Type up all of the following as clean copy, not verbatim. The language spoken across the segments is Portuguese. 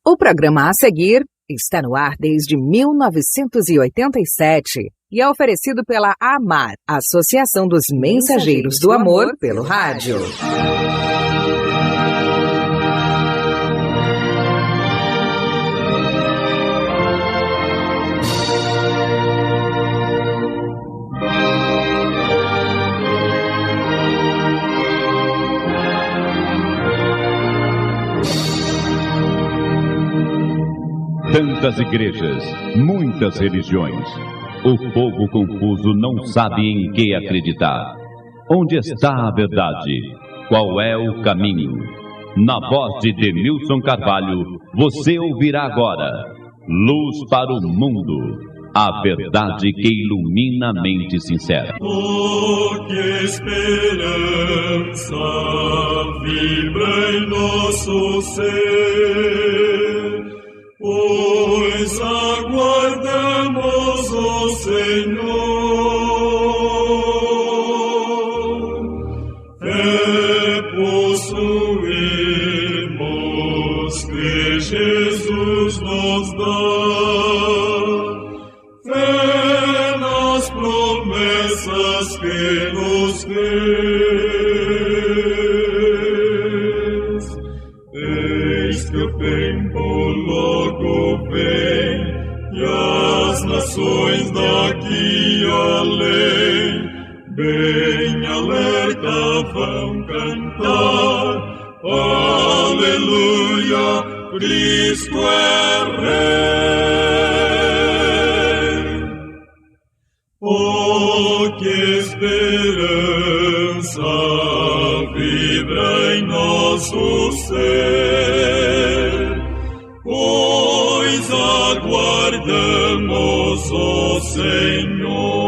O programa a seguir está no ar desde 1987 e é oferecido pela AMAR, Associação dos Mensageiros do Amor, pelo rádio. Tantas igrejas, muitas religiões. O povo confuso não sabe em que acreditar. Onde está a verdade? Qual é o caminho? Na voz de Denilson Carvalho, você ouvirá agora Luz para o Mundo, a verdade que ilumina a mente sincera. Oh, que esperança vibra em nosso ser, pois aguardamos o Senhor. Fé possuímos que Jesus nos dá, fé nas promessas que nos fez. Eis que o tempo logo vem, e as nações daqui além, bem alerta vão cantar, aleluia, Cristo é Rei. Oh, que esperança vibra em nosso ser, pois aguardamos o Senhor.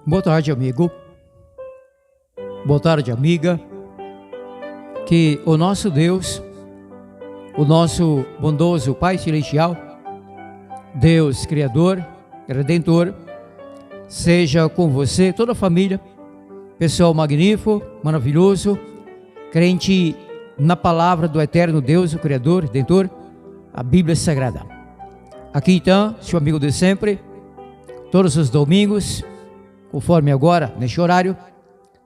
Boa tarde, amigo. Boa tarde, amiga. Que o nosso Deus, o nosso bondoso Pai Celestial, Deus Criador, Redentor, seja com você, toda a família, pessoal magnífico, maravilhoso, crente na palavra do eterno Deus, o Criador, Redentor, a Bíblia Sagrada. Aqui então, seu amigo de sempre, todos os domingos, conforme agora, neste horário,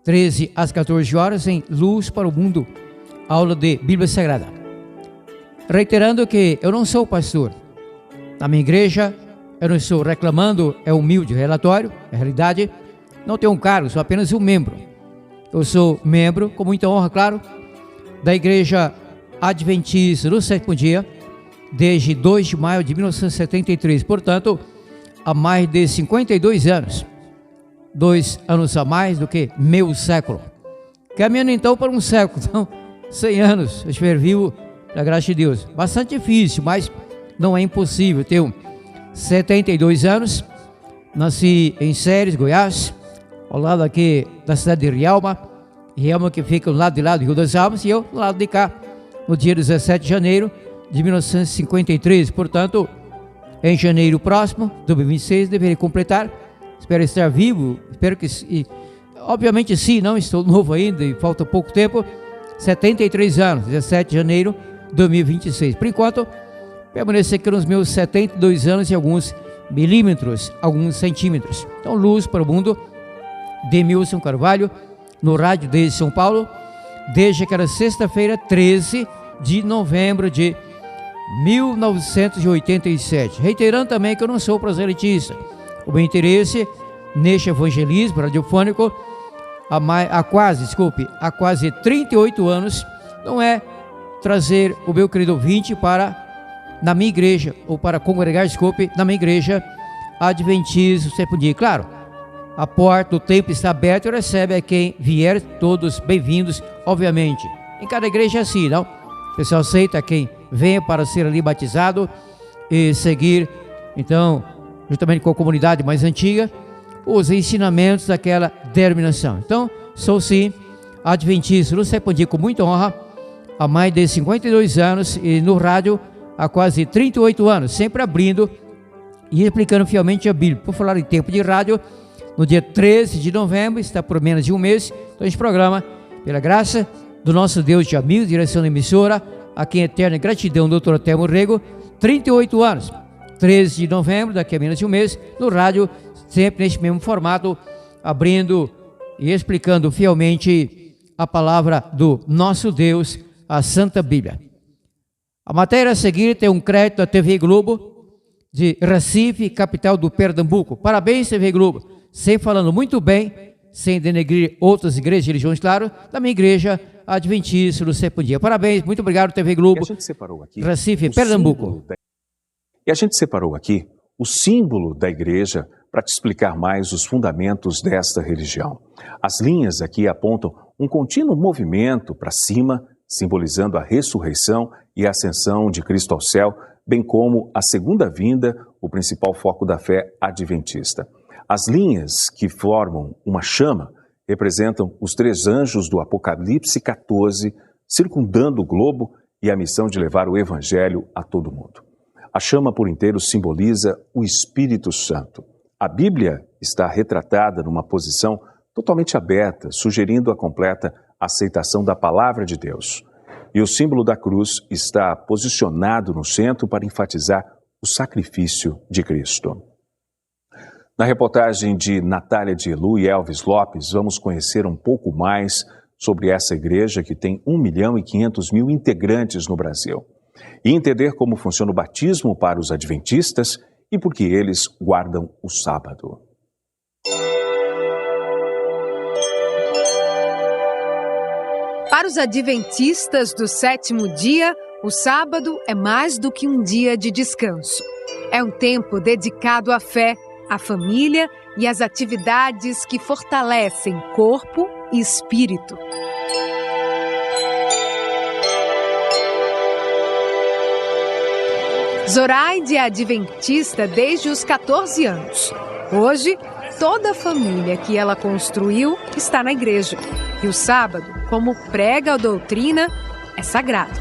13 às 14 horas, em Luz para o Mundo, aula de Bíblia Sagrada. Reiterando que eu não sou pastor. Na minha igreja, eu não estou reclamando, é humilde relatório, é realidade. Não tenho um cargo, sou apenas um membro. Eu sou membro, com muita honra, claro, da Igreja Adventista do Sétimo Dia, desde 2 de maio de 1973. Portanto, há mais de 52 anos. 2 anos a mais do que meio século. Caminhando então para um século, então 100 anos, eu estiver vivo, pela graça de Deus. Bastante difícil, mas não é impossível. Tenho 72 anos, nasci em Séries, Goiás, ao lado aqui da cidade de Rialma que fica do lado de lá do Rio das Almas, e eu do lado de cá, no dia 17 de janeiro de 1953. Portanto, em janeiro próximo, 2026, deverei completar. Espero estar vivo, espero que, obviamente sim, não estou novo ainda e falta pouco tempo, 73 anos, 17 de janeiro de 2026. Por enquanto, permaneço aqui nos meus 72 anos e alguns milímetros, alguns centímetros. Então, Luz para o Mundo, Denilson Carvalho, no rádio desde São Paulo, desde aquela sexta-feira, 13 de novembro de 1987. Reiterando também que eu não sou proselitista. O meu interesse neste evangelismo radiofônico há quase 38 anos não é trazer o meu querido ouvinte na minha igreja, ou para congregar, na minha igreja Adventista do Sétimo Dia. Claro, a porta do templo está aberta e recebe a quem vier, todos bem-vindos, obviamente. Em cada igreja é assim, não? pessoal aceita quem venha para ser ali batizado e seguir, então, juntamente com a comunidade mais antiga, os ensinamentos daquela denominação. Então, sou sim adventista do sétimo dia com muita honra, há mais de 52 anos e no rádio há quase 38 anos, sempre abrindo e explicando fielmente a Bíblia. Por falar em tempo de rádio, no dia 13 de novembro, está por menos de um mês, então este programa, pela graça do nosso Deus de amigos, direção da emissora, a quem eterna gratidão, doutor Telmo Rego, 38 anos, 13 de novembro, daqui a menos de um mês, no rádio, sempre neste mesmo formato, abrindo e explicando fielmente a palavra do nosso Deus, a Santa Bíblia. A matéria a seguir tem um crédito da TV Globo, de Recife, capital do Pernambuco. Parabéns, TV Globo, sempre falando muito bem, sem denegrir outras igrejas e religiões, claro, da minha igreja adventista do sétimo dia. Parabéns, muito obrigado, TV Globo, a gente separou aqui Recife, Pernambuco. E a gente separou aqui o símbolo da igreja para te explicar mais os fundamentos desta religião. As linhas aqui apontam um contínuo movimento para cima, simbolizando a ressurreição e a ascensão de Cristo ao céu, bem como a segunda vinda, o principal foco da fé adventista. As linhas que formam uma chama representam os 3 anjos do Apocalipse 14, circundando o globo e a missão de levar o evangelho a todo mundo. A chama por inteiro simboliza o Espírito Santo. A Bíblia está retratada numa posição totalmente aberta, sugerindo a completa aceitação da palavra de Deus. E o símbolo da cruz está posicionado no centro para enfatizar o sacrifício de Cristo. Na reportagem de Natália de Elu e Elvis Lopes, vamos conhecer um pouco mais sobre essa igreja que tem 1.500.000 integrantes no Brasil. E entender como funciona o batismo para os adventistas e por que eles guardam o sábado. Para os adventistas do sétimo dia, o sábado é mais do que um dia de descanso. É um tempo dedicado à fé, à família e às atividades que fortalecem corpo e espírito. Zoraide é adventista desde os 14 anos. Hoje, toda a família que ela construiu está na igreja. E o sábado, como prega a doutrina, é sagrado.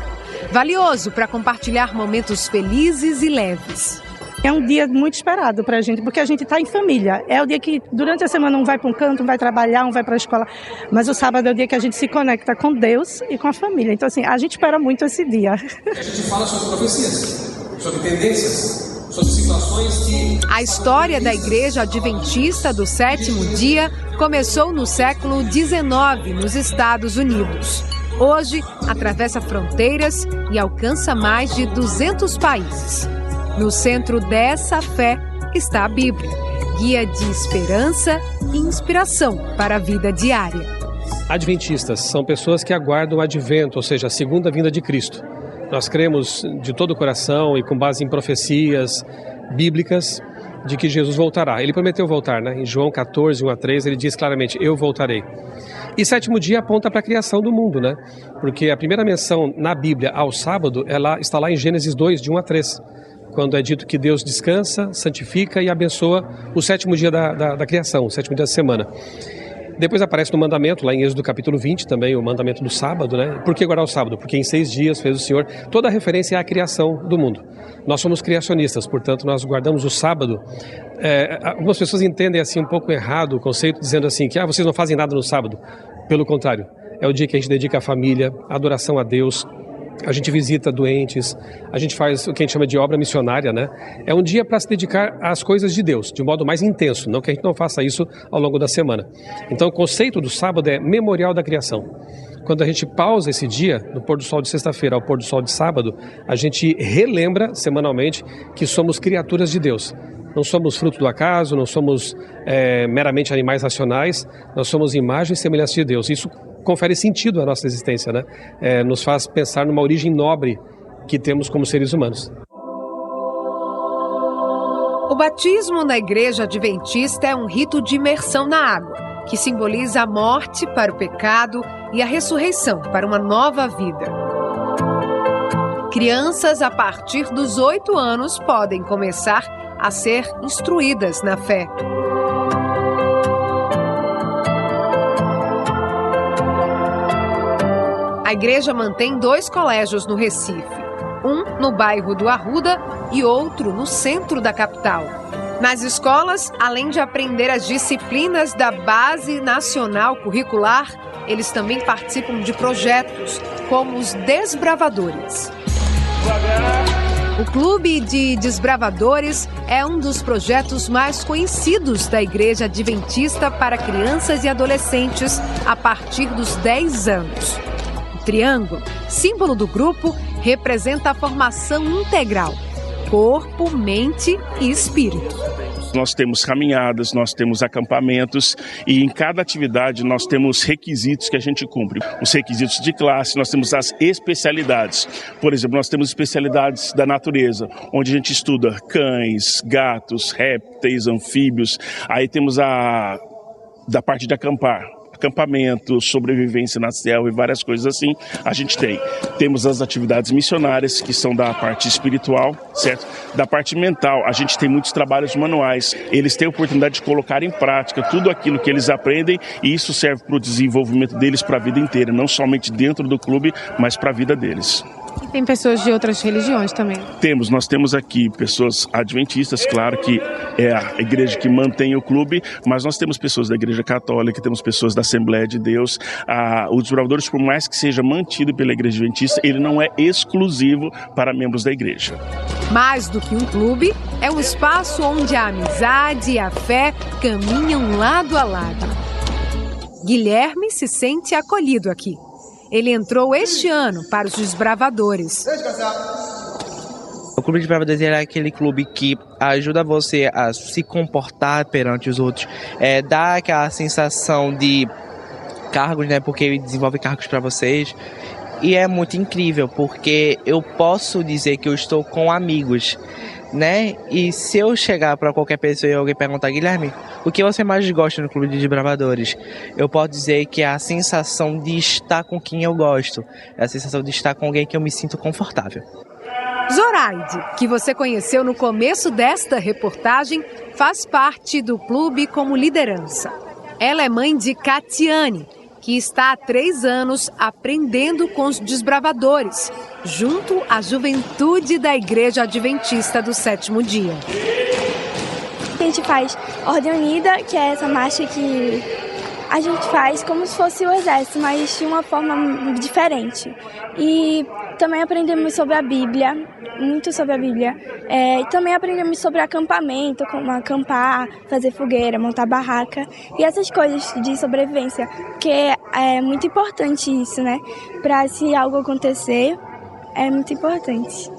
Valioso para compartilhar momentos felizes e leves. É um dia muito esperado para a gente, porque a gente está em família. É o dia que durante a semana um vai para um canto, um vai trabalhar, um vai para a escola. Mas o sábado é o dia que a gente se conecta com Deus e com a família. Então, assim, a gente espera muito esse dia. A gente fala sobre profecias, sobre tendências, sobre situações que... A história da Igreja Adventista do Sétimo Dia começou no século XIX, nos Estados Unidos. Hoje, atravessa fronteiras e alcança mais de 200 países. No centro dessa fé está a Bíblia, guia de esperança e inspiração para a vida diária. Adventistas são pessoas que aguardam o advento, ou seja, a segunda vinda de Cristo. Nós cremos de todo o coração e com base em profecias bíblicas de que Jesus voltará. Ele prometeu voltar, né? Em João 14, 1-3, ele diz claramente, eu voltarei. E sétimo dia aponta para a criação do mundo, né? Porque a primeira menção na Bíblia ao sábado, ela está lá em Gênesis 2, de 1-3. Quando é dito que Deus descansa, santifica e abençoa o sétimo dia da criação, o sétimo dia da semana. Depois aparece no mandamento, lá em Êxodo capítulo 20, também o mandamento do sábado, né? Por que guardar o sábado? Porque em 6 dias fez o Senhor. Toda a referência é à criação do mundo. Nós somos criacionistas, portanto, nós guardamos o sábado. Algumas pessoas entendem assim um pouco errado o conceito, dizendo assim que vocês não fazem nada no sábado. Pelo contrário, é o dia que a gente dedica à família, à adoração a Deus. A gente visita doentes, a gente faz o que a gente chama de obra missionária, né? É um dia para se dedicar às coisas de Deus, de um modo mais intenso, não que a gente não faça isso ao longo da semana. Então o conceito do sábado é memorial da criação. Quando a gente pausa esse dia, no pôr do sol de sexta-feira ao pôr do sol de sábado, a gente relembra semanalmente que somos criaturas de Deus. Não somos fruto do acaso, não somos meramente animais racionais, nós somos imagem e semelhança de Deus. Isso confere sentido à nossa existência, né? Nos faz pensar numa origem nobre que temos como seres humanos. O batismo na Igreja Adventista é um rito de imersão na água, que simboliza a morte para o pecado e a ressurreição para uma nova vida. Crianças a partir dos 8 anos podem começar a ser instruídas na fé. A igreja mantém 2 colégios no Recife, um no bairro do Arruda e outro no centro da capital. Nas escolas, além de aprender as disciplinas da Base Nacional Curricular, eles também participam de projetos como os Desbravadores. O Clube de Desbravadores é um dos projetos mais conhecidos da Igreja Adventista para crianças e adolescentes a partir dos 10 anos. O triângulo, símbolo do grupo, representa a formação integral: corpo, mente e espírito. Nós temos caminhadas, nós temos acampamentos e em cada atividade nós temos requisitos que a gente cumpre. Os requisitos de classe, nós temos as especialidades. Por exemplo, nós temos especialidades da natureza, onde a gente estuda cães, gatos, répteis, anfíbios. Aí temos da parte de acampamento, sobrevivência na selva e várias coisas assim, a gente tem. Temos as atividades missionárias, que são da parte espiritual, certo? Da parte mental, a gente tem muitos trabalhos manuais. Eles têm a oportunidade de colocar em prática tudo aquilo que eles aprendem e isso serve para o desenvolvimento deles para a vida inteira, não somente dentro do clube, mas para a vida deles. E tem pessoas de outras religiões também? Nós temos aqui pessoas adventistas, claro que é a igreja que mantém o clube, mas nós temos pessoas da igreja católica, temos pessoas da Assembleia de Deus. Os Desbravadores, por mais que seja mantido pela igreja adventista, ele não é exclusivo para membros da igreja. Mais do que um clube, é um espaço onde a amizade e a fé caminham lado a lado. Guilherme se sente acolhido aqui. Ele entrou este ano para os Desbravadores. O Clube de Desbravadores é aquele clube que ajuda você a se comportar perante os outros, dá aquela sensação de cargos, né? Porque ele desenvolve cargos para vocês. E é muito incrível, porque eu posso dizer que eu estou com amigos, né? E se eu chegar para qualquer pessoa e alguém perguntar: Guilherme, o que você mais gosta no Clube de Desbravadores? Eu posso dizer que é a sensação de estar com quem eu gosto, é a sensação de estar com alguém que eu me sinto confortável. Zoraide, que você conheceu no começo desta reportagem, faz parte do clube como liderança. Ela é mãe de Catiane, que está há 3 anos aprendendo com os Desbravadores, junto à juventude da Igreja Adventista do Sétimo Dia. A gente faz Ordem Unida, que é essa marcha que a gente faz como se fosse o exército, mas de uma forma diferente. E também aprendemos sobre a Bíblia, muito sobre a Bíblia. E também aprendemos sobre acampamento, como acampar, fazer fogueira, montar barraca e essas coisas de sobrevivência, que é muito importante isso, né? Para se algo acontecer, é muito importante.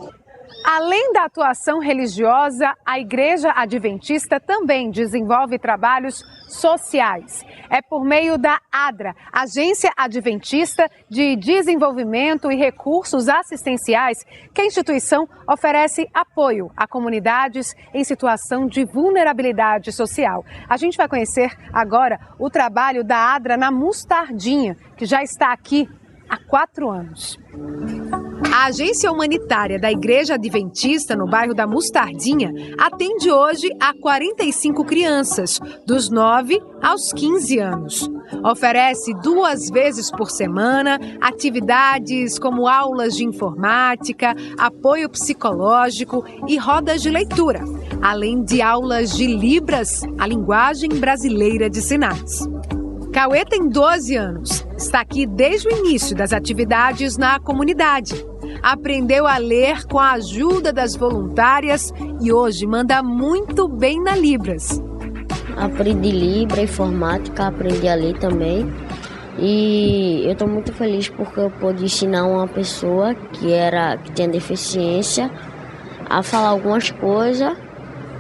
Além da atuação religiosa, a Igreja Adventista também desenvolve trabalhos sociais. É por meio da ADRA, Agência Adventista de Desenvolvimento e Recursos Assistenciais, que a instituição oferece apoio a comunidades em situação de vulnerabilidade social. A gente vai conhecer agora o trabalho da ADRA na Mostardinha, que já está aqui há 4 anos. A agência humanitária da Igreja Adventista no bairro da Mostardinha atende hoje a 45 crianças, dos 9 aos 15 anos. Oferece 2 vezes por semana atividades como aulas de informática, apoio psicológico e rodas de leitura, além de aulas de Libras, a linguagem brasileira de sinais. Cauê tem 12 anos, está aqui desde o início das atividades na comunidade. Aprendeu a ler com a ajuda das voluntárias e hoje manda muito bem na Libras. Aprendi Libra, informática, aprendi a ler também. E eu estou muito feliz porque eu pude ensinar uma pessoa que tinha deficiência a falar algumas coisas.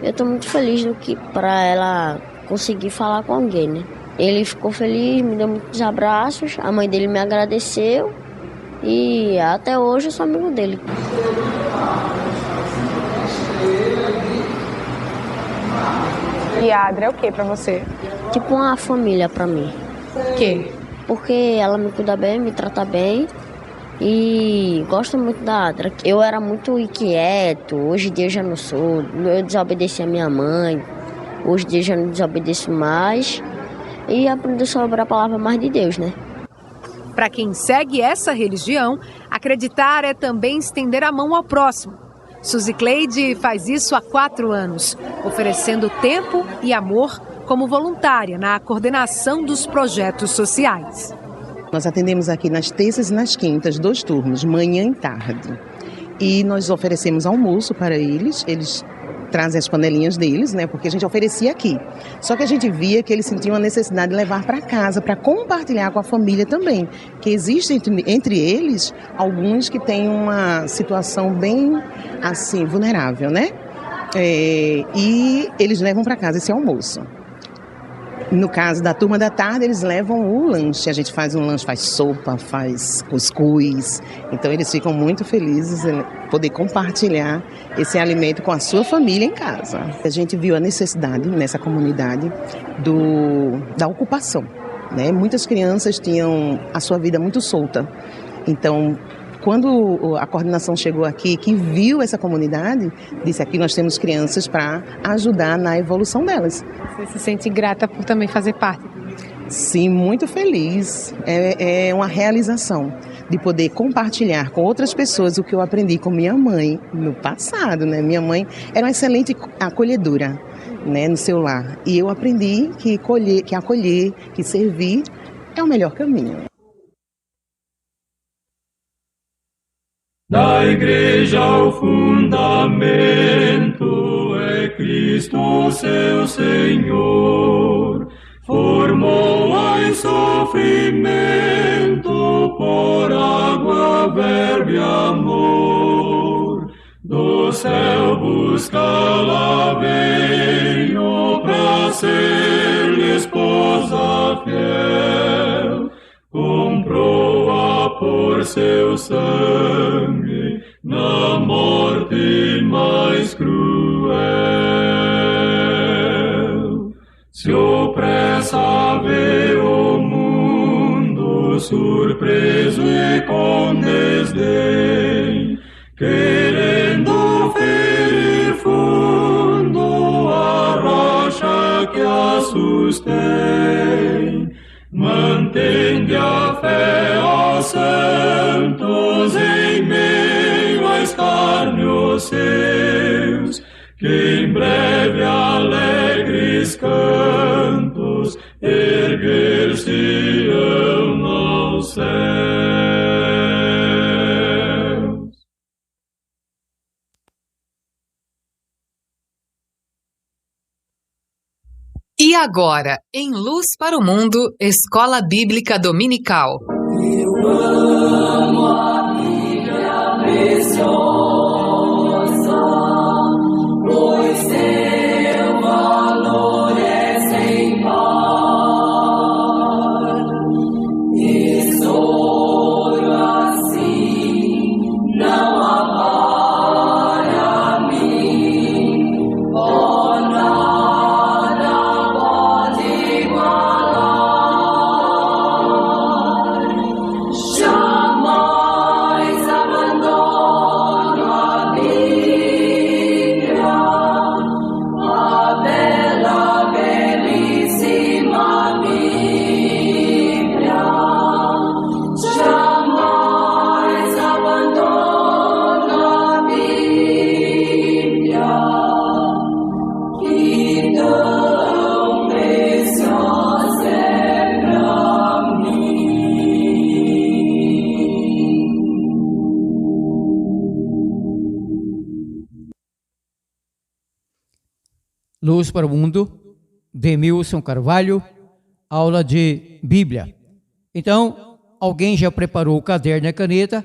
Eu estou muito feliz para ela conseguir falar com alguém, né? Ele ficou feliz, me deu muitos abraços, a mãe dele me agradeceu e até hoje eu sou amigo dele. E a Adra é o que pra você? Tipo uma família pra mim. Por quê? Porque ela me cuida bem, me trata bem e que gosta muito da Adra. Eu era muito inquieto, hoje em dia eu já não sou. Eu desobedeci a minha mãe, hoje em dia eu já não desobedeço mais. E aprendi sobre a palavra mais de Deus, né? Para quem segue essa religião, acreditar é também estender a mão ao próximo. Suzy Cleide faz isso há 4 anos, oferecendo tempo e amor como voluntária na coordenação dos projetos sociais. Nós atendemos aqui nas terças e nas quintas, 2 turnos, manhã e tarde. E nós oferecemos almoço para eles, eles trazem as panelinhas deles, né? Porque a gente oferecia aqui. Só que a gente via que eles sentiam a necessidade de levar para casa, para compartilhar com a família também. Que existe entre eles alguns que têm uma situação bem, assim, vulnerável, né? E eles levam para casa esse almoço. No caso da turma da tarde, eles levam o lanche. A gente faz um lanche, faz sopa, faz cuscuz. Então, eles ficam muito felizes em poder compartilhar esse alimento com a sua família em casa. A gente viu a necessidade nessa comunidade da ocupação, né? Muitas crianças tinham a sua vida muito solta. Então, quando a coordenação chegou aqui, que viu essa comunidade, disse: aqui nós temos crianças para ajudar na evolução delas. Você se sente grata por também fazer parte? Sim, muito feliz. É uma realização de poder compartilhar com outras pessoas o que eu aprendi com minha mãe no passado, né? Minha mãe era uma excelente acolhedora, né, no seu lar. E eu aprendi que acolher, que servir é o melhor caminho. Da igreja o fundamento é Cristo seu Senhor, formou em sofrimento por água, verbo e amor, do céu buscá-la veio pra ser-lhe esposa fiel, comprou-a por seu sangue na morte mais cruel. Se opressa vê o mundo surpreso e com desdém, querendo ferir fundo a rocha que a sustém, mantende a fé, ó santos, em meio a escárnios seus, que em breve alegres cantos erguer-se-ão aos céus. E agora, em Luz para o Mundo, Escola Bíblica Dominical. Eu amo a Bíblia preciosa, pois seu valor é sem par. Tesouro assim não há para mim, oh, nada pode igualar. Jamais abandono a Bíblia, a bela, belíssima Bíblia. Jamais abandono a Bíblia, que tão preciosa é pra mim. Luz para o Mundo, Demilson Carvalho, aula de Bíblia. Então, alguém já preparou o caderno e a caneta,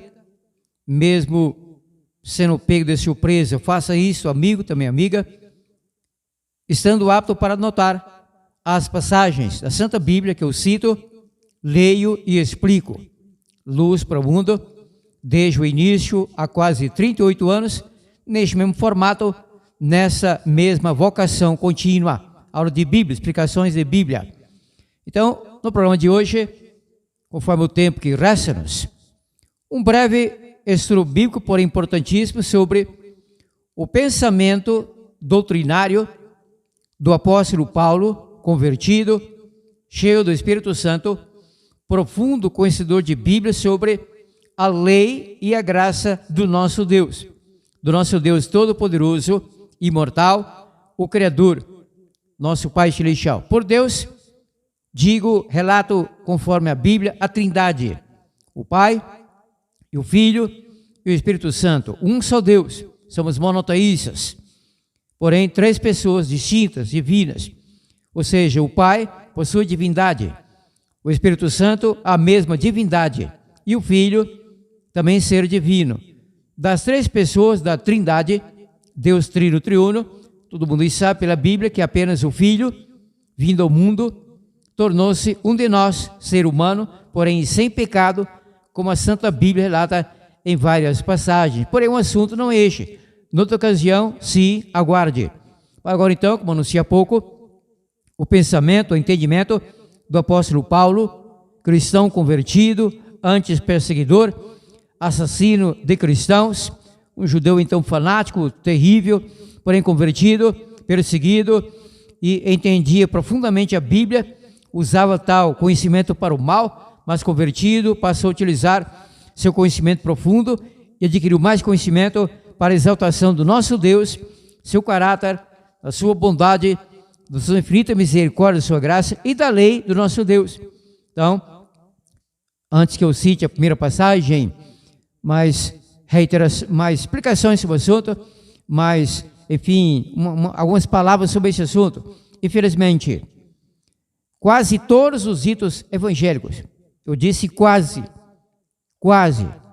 mesmo sendo pego de surpresa, faça isso, amigo, também amiga, estando apto para anotar as passagens da Santa Bíblia que eu cito, leio e explico. Luz para o Mundo, desde o início, há quase 38 anos, neste mesmo formato, nessa mesma vocação contínua, aula de Bíblia, explicações de Bíblia. Então, no programa de hoje, conforme o tempo que resta-nos, um breve estudo bíblico, porém importantíssimo, sobre o pensamento doutrinário do apóstolo Paulo, convertido, cheio do Espírito Santo, profundo conhecedor de Bíblia sobre a lei e a graça do nosso Deus Todo-Poderoso, imortal, o Criador, nosso Pai Celestial. Por Deus, relato conforme a Bíblia, a Trindade, o Pai, e o Filho e o Espírito Santo, um só Deus. Somos monoteístas, porém 3 pessoas distintas, divinas. Ou seja, o Pai possui divindade, o Espírito Santo a mesma divindade e o Filho também ser divino. Das 3 pessoas da Trindade, Deus Trino Triuno, todo mundo sabe pela Bíblia que apenas o Filho, vindo ao mundo, tornou-se um de nós, ser humano, porém sem pecado, como a Santa Bíblia relata em várias passagens. Porém, o assunto não é este. Noutra ocasião, sim, aguarde. Agora então, como anunciei há pouco, o pensamento, o entendimento do apóstolo Paulo, cristão convertido, antes perseguidor, assassino de cristãos, um judeu então fanático, terrível, porém convertido, perseguido, e entendia profundamente a Bíblia, usava tal conhecimento para o mal, mas convertido, passou a utilizar seu conhecimento profundo e adquiriu mais conhecimento para a exaltação do nosso Deus, seu caráter, a sua bondade, da sua infinita misericórdia, da sua graça e da lei do nosso Deus. Então, antes que eu cite a primeira passagem, mais explicações sobre o assunto, mas, enfim, algumas palavras sobre esse assunto. Infelizmente, quase todos os ditos evangélicos, eu disse quase,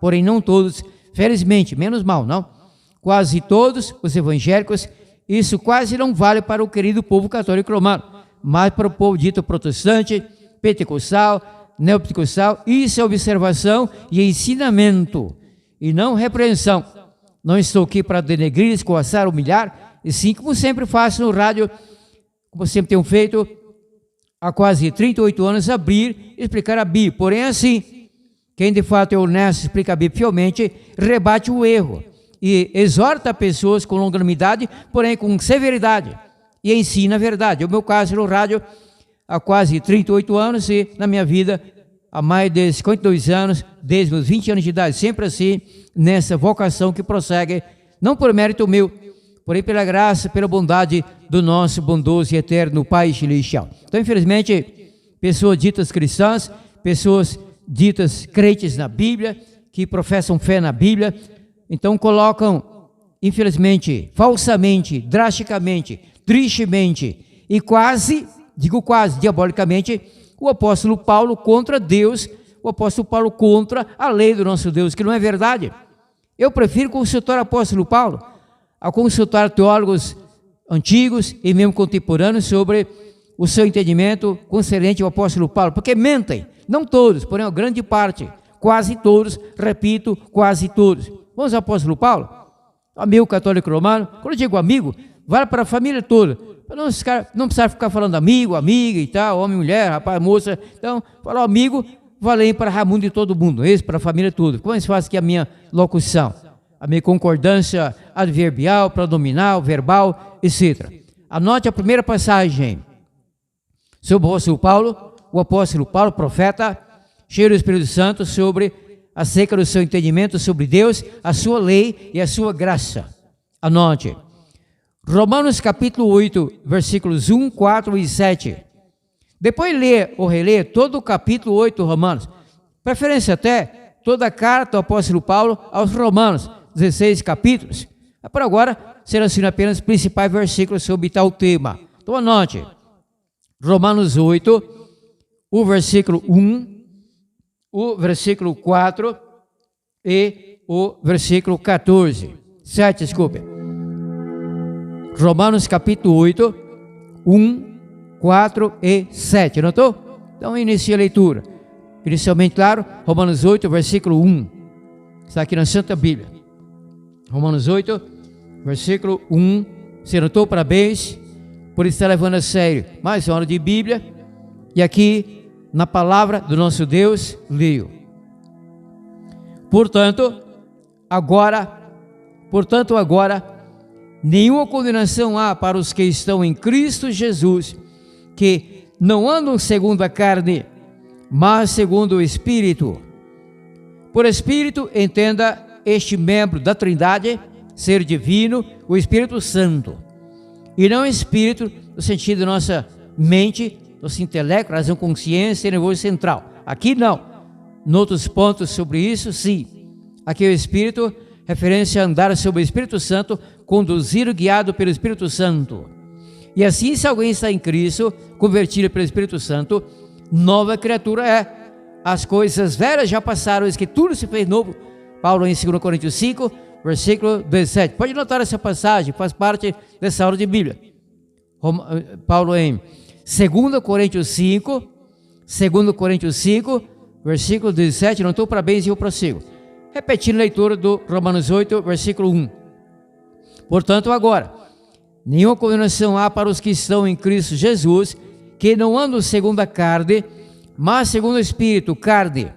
porém não todos, felizmente, menos mal, não? Quase todos os evangélicos, isso quase não vale para o querido povo católico romano, mas para o povo dito protestante, pentecostal, neopentecostal, isso é observação e ensinamento, e não repreensão. Não estou aqui para denegrir, escorraçar, humilhar, e sim, como sempre faço no rádio, como sempre tenho feito, há quase 38 anos, abrir e explicar a Bíblia. Porém, assim, quem de fato é honesto, explica a Bíblia fielmente, rebate o erro e exorta pessoas com longanimidade, porém com severidade, e ensina a verdade. É o meu caso no rádio há quase 38 anos e na minha vida há mais de 52 anos, desde meus 20 anos de idade, sempre assim, nessa vocação que prossegue, não por mérito meu, porém pela graça, pela bondade do nosso bondoso e eterno Pai Celestial. Então, infelizmente, pessoas ditas cristãs, pessoas ditas crentes na Bíblia, que professam fé na Bíblia, então colocam, infelizmente, falsamente, drasticamente, tristemente e quase, digo quase, diabolicamente, o apóstolo Paulo contra Deus, o apóstolo Paulo contra a lei do nosso Deus, que não é verdade. Eu prefiro consultar o apóstolo Paulo a consultar teólogos antigos e mesmo contemporâneos sobre o seu entendimento concernente ao apóstolo Paulo, porque mentem, não todos, porém a grande parte, quase todos, repito, quase todos. Vamos ao apóstolo Paulo, amigo católico romano. Quando eu digo amigo, vale para a família toda, não precisa ficar falando amigo, amiga e tal, homem, mulher, rapaz, moça. Então, falar amigo, vale para Raimundo e todo mundo, esse para a família toda. Como é que faz aqui a minha locução? A minha concordância adverbial, pronominal, verbal, etc. Anote a primeira passagem sobre o apóstolo Paulo, profeta, cheio do Espírito Santo, acerca do seu entendimento sobre Deus, a sua lei e a sua graça. Anote. Romanos capítulo 8, versículos 1, 4 e 7. Depois lê ou relê todo o capítulo 8 de Romanos. Preferência até toda a carta do apóstolo Paulo aos Romanos, 16 capítulos. Por agora, seleciono apenas os principais versículos sobre tal tema. Então anote. Romanos 8, o versículo 1, o versículo 4 e o versículo 14. 7, desculpe. Romanos capítulo 8, 1, 4 e 7. Anotou? Então inicia a leitura. Inicialmente, claro, Romanos 8, versículo 1. Está aqui na Santa Bíblia. Romanos 8, versículo 1. Você anotou? Parabéns por estar levando a sério mais uma hora de Bíblia. E aqui, na palavra do nosso Deus, leio. Portanto, Portanto, agora, nenhuma condenação há para os que estão em Cristo Jesus, que não andam segundo a carne, mas segundo o Espírito. Por Espírito, entenda este membro da Trindade, ser divino, o Espírito Santo. E não Espírito no sentido da nossa mente, nosso intelecto, razão, consciência e nervoso central. Aqui não. Noutros pontos sobre isso, sim. Aqui o Espírito, referência a andar sobre o Espírito Santo, conduzido, guiado pelo Espírito Santo. E assim, se alguém está em Cristo, convertido pelo Espírito Santo, nova criatura é. As coisas velhas já passaram, eis que tudo se fez novo. Paulo em 2 Coríntios 5, versículo 17. Pode notar essa passagem, faz parte dessa aula de Bíblia. Paulo em 2 Coríntios 5, versículo 17, não estou para bens e eu prossigo. Repetindo a leitura do Romanos 8, versículo 1. Portanto, agora, nenhuma condenação há para os que estão em Cristo Jesus, que não andam segundo a carne, mas segundo o Espírito. Carne.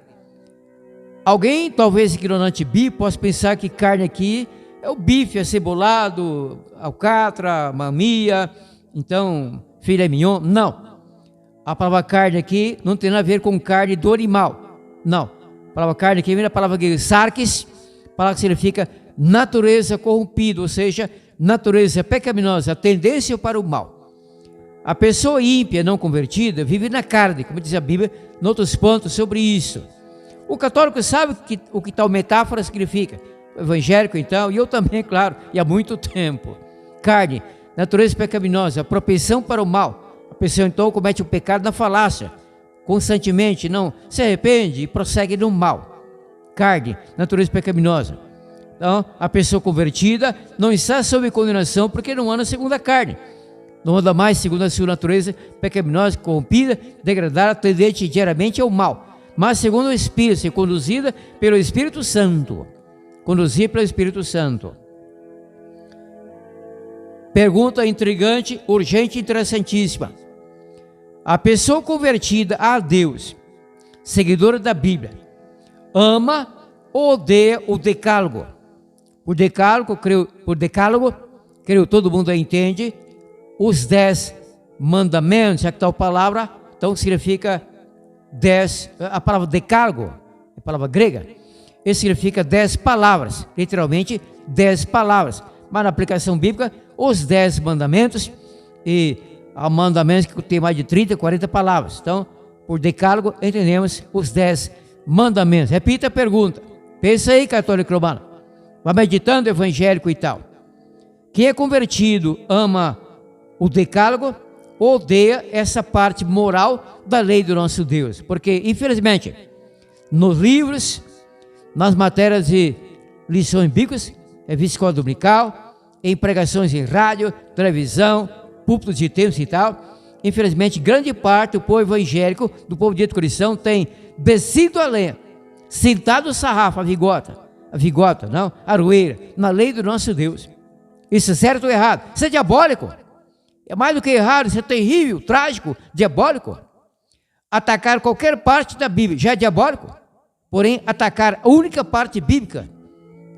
Alguém, talvez ignorante bíblico, possa pensar que carne aqui é o bife acebolado, alcatra, mamia, então, filé mignon. Não. A palavra carne aqui não tem nada a ver com carne do animal. Não. A palavra carne aqui vem da palavra grega sarkis, palavra que significa natureza corrompida, ou seja, natureza pecaminosa, tendência para o mal. A pessoa ímpia, não convertida, vive na carne, como diz a Bíblia, em outros pontos sobre isso. O católico sabe o que tal metáfora significa. O evangélico, então, e eu também, claro, e há muito tempo. Carne, natureza pecaminosa, propensão para o mal. A pessoa, então, comete o pecado na falácia, constantemente, não se arrepende e prossegue no mal. Carne, natureza pecaminosa. Então, a pessoa convertida não está sob condenação porque não anda segundo a carne. Não anda mais segundo a sua natureza pecaminosa, corrompida, degradada, tendente diariamente ao mal, mas segundo o Espírito, ser conduzida pelo Espírito Santo. Conduzir pelo Espírito Santo. Pergunta intrigante, urgente e interessantíssima. A pessoa convertida a Deus, seguidora da Bíblia, ama ou odeia o decálogo? Por decálogo, creio todo mundo entende, os 10 mandamentos, já que tal palavra, então significa 10, a palavra decálogo, a palavra grega, isso significa 10 palavras, literalmente 10 palavras, mas na aplicação bíblica, os 10 mandamentos, e há mandamentos que tem mais de 30, 40 palavras, então, por decálogo, entendemos os 10 mandamentos. Repita a pergunta, pensa aí, católico romano, vai meditando, evangélico e tal. Quem é convertido ama o decálogo, odeia essa parte moral da lei do nosso Deus, porque infelizmente nos livros, nas matérias de lições bíblicas, revista escola dominical, em pregações em rádio, televisão, púlpitos de templos e tal, infelizmente grande parte do povo evangélico, do povo dito cristão, tem descido a lenha, sentado o sarrafo, a vigota, não, a aroeira, na lei do nosso Deus. Isso é certo ou errado? Isso é diabólico. É mais do que errado, isso é terrível, trágico, diabólico. Atacar qualquer parte da Bíblia já é diabólico. Porém, atacar a única parte bíblica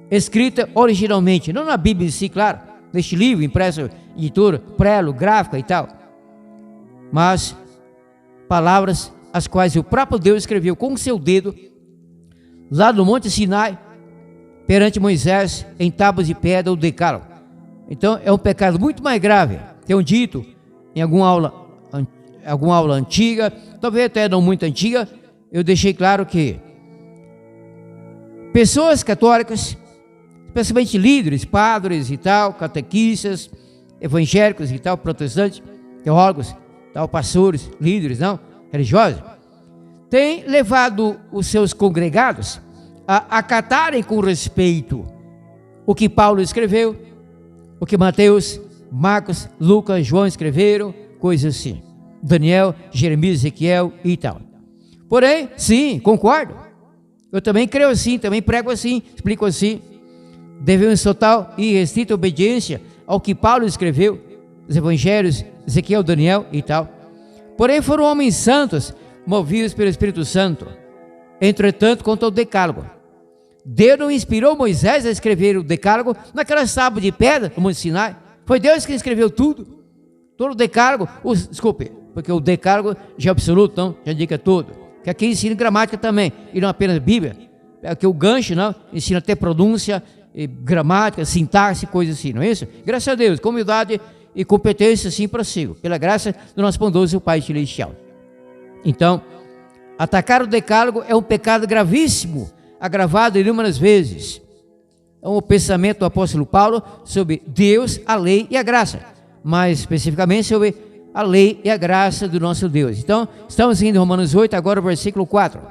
escrita originalmente, não na Bíblia em si, claro, neste livro, impresso, editora, prelo, gráfica e tal, mas palavras as quais o próprio Deus escreveu com o seu dedo lá no Monte Sinai, perante Moisés, em tábuas de pedra, o decálogo. Então, é um pecado muito mais grave. Tenho dito em alguma aula antiga, talvez até não muito antiga, eu deixei claro que pessoas católicas, especialmente líderes, padres e tal, catequistas, evangélicos e tal, protestantes, teólogos, tal, pastores, líderes, não, religiosos, têm levado os seus congregados a acatarem com respeito o que Paulo escreveu, o que Mateus, Marcos, Lucas, João escreveram, coisas assim. Daniel, Jeremias, Ezequiel e tal. Porém, sim, concordo. Eu também creio assim, também prego assim, explico assim. Devemos total e restrita obediência ao que Paulo escreveu, os evangelhos, Ezequiel, Daniel e tal. Porém, foram homens santos, movidos pelo Espírito Santo. Entretanto, quanto ao decálogo, Deus não inspirou Moisés a escrever o decálogo naquela tábua de pedra no Monte Sinai. Foi Deus que escreveu tudo. Todo o decálogo, desculpe, porque o decálogo já é absoluto, então já indica tudo. Que aqui ensina gramática também, e não apenas Bíblia. Aqui o gancho, não, ensina até pronúncia, gramática, sintaxe, coisas assim, não é isso? Graças a Deus, com humildade e competência, assim prossigo, pela graça do nosso bondoso Pai Celestial. Então, atacar o decálogo é um pecado gravíssimo, agravado inúmeras vezes. É um pensamento do apóstolo Paulo sobre Deus, a lei e a graça, mais especificamente sobre a lei e a graça do nosso Deus. Então, estamos indo em Romanos 8, agora o versículo 4.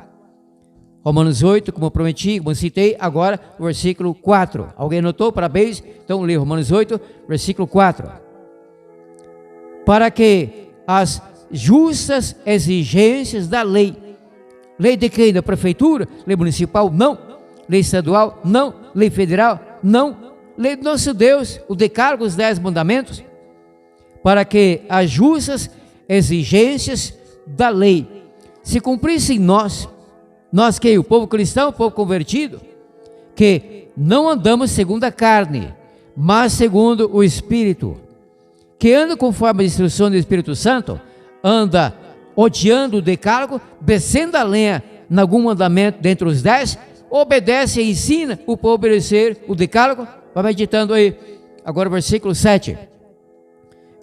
Romanos 8, como eu prometi, como eu citei, agora o versículo 4. Alguém anotou? Parabéns. Então, lê Romanos 8, versículo 4. Para que as justas exigências da lei, lei de quem? Da prefeitura? Lei municipal? Não. Lei estadual? Não. Lei federal? Não. Lei do nosso Deus, o decálogo, os 10 mandamentos. Para que as justas exigências da lei se cumprissem em nós que o povo cristão, o povo convertido, que não andamos segundo a carne, mas segundo o Espírito, que anda conforme a instrução do Espírito Santo, anda odiando o decálogo, descendo a lenha em algum mandamento dentre os 10, obedece e ensina o povo a obedecer o decálogo. Vai meditando aí, agora o versículo 7.